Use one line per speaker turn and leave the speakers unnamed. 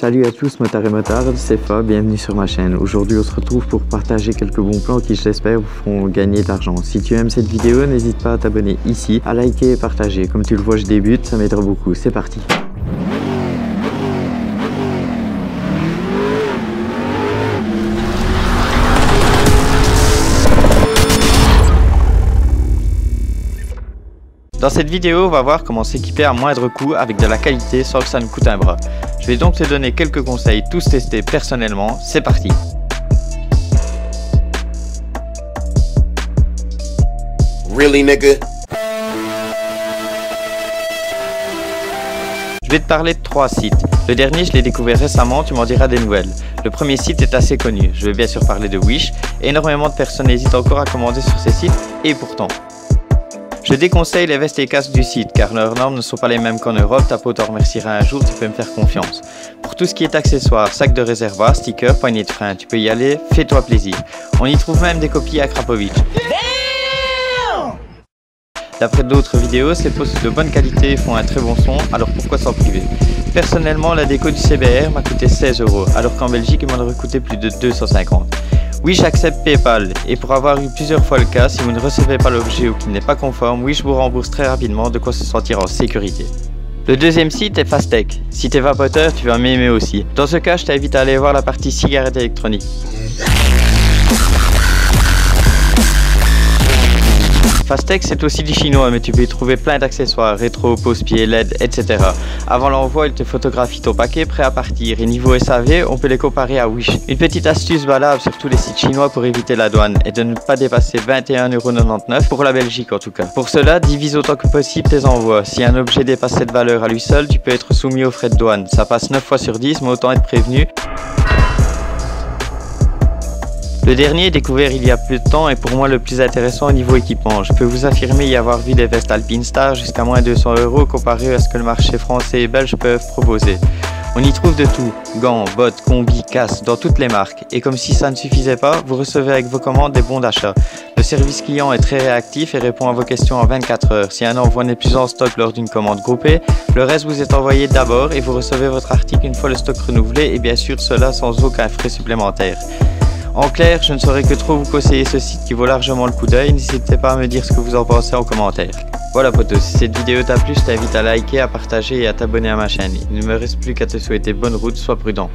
Salut à tous, motards et motardes, c'est Fab, bienvenue sur ma chaîne. Aujourd'hui on se retrouve pour partager quelques bons plans qui je l'espère vous feront gagner de l'argent. Si tu aimes cette vidéo, n'hésite pas à t'abonner ici, à liker et partager. Comme tu le vois je débute, ça m'aidera beaucoup, c'est parti.
Dans cette vidéo, on va voir comment s'équiper à moindre coût avec de la qualité sans que ça nous coûte un bras. Je vais donc te donner quelques conseils, tous testés personnellement. C'est parti!
Really, nigga?
Je vais te parler de 3 sites. Le dernier, je l'ai découvert récemment, tu m'en diras des nouvelles. Le premier site est assez connu. Je vais bien sûr parler de Wish. Énormément de personnes hésitent encore à commander sur ces sites, et pourtant. Je déconseille les vestes et casques du site car leurs normes ne sont pas les mêmes qu'en Europe, ta peau t'en remerciera un jour, tu peux me faire confiance. Pour tout ce qui est accessoires, sac de réservoir, stickers, poignée de frein, tu peux y aller, fais-toi plaisir. On y trouve même des copies à Krapovic. D'après d'autres vidéos, ces pots sont de bonne qualité et font un très bon son, alors pourquoi s'en priver? Personnellement, la déco du CBR m'a coûté 16 €, alors qu'en Belgique, il m'en aurait coûté plus de 250. Oui, j'accepte PayPal et pour avoir eu plusieurs fois le cas, si vous ne recevez pas l'objet ou qu'il n'est pas conforme, oui, je vous rembourse très rapidement, de quoi se sentir en sécurité. Le deuxième site est Fastech. Si t'es vapoteur, tu vas m'aimer aussi. Dans ce cas, je t'invite à aller voir la partie cigarette électronique. Fastech c'est aussi du chinois mais tu peux y trouver plein d'accessoires, rétro, pose-pied, LED, etc. Avant l'envoi, il te photographie ton paquet prêt à partir et niveau SAV, on peut les comparer à Wish. Une petite astuce valable sur tous les sites chinois pour éviter la douane est de ne pas dépasser 21,99 € pour la Belgique en tout cas. Pour cela, divise autant que possible tes envois. Si un objet dépasse cette valeur à lui seul, tu peux être soumis aux frais de douane. Ça passe 9 fois sur 10 mais autant être prévenu. Le dernier, découvert il y a peu de temps, est pour moi le plus intéressant au niveau équipement. Je peux vous affirmer y avoir vu des vestes Alpinestar jusqu'à moins 200 € comparé à ce que le marché français et belge peuvent proposer. On y trouve de tout, gants, bottes, combis, casques, dans toutes les marques. Et comme si ça ne suffisait pas, vous recevez avec vos commandes des bons d'achat. Le service client est très réactif et répond à vos questions en 24 heures. Si un envoi n'est plus en stock lors d'une commande groupée, le reste vous est envoyé d'abord et vous recevez votre article une fois le stock renouvelé et bien sûr cela sans aucun frais supplémentaire. En clair, je ne saurais que trop vous conseiller ce site qui vaut largement le coup d'œil, n'hésitez pas à me dire ce que vous en pensez en commentaire. Voilà potos, si cette vidéo t'a plu, je t'invite à liker, à partager et à t'abonner à ma chaîne. Il ne me reste plus qu'à te souhaiter bonne route, sois prudent.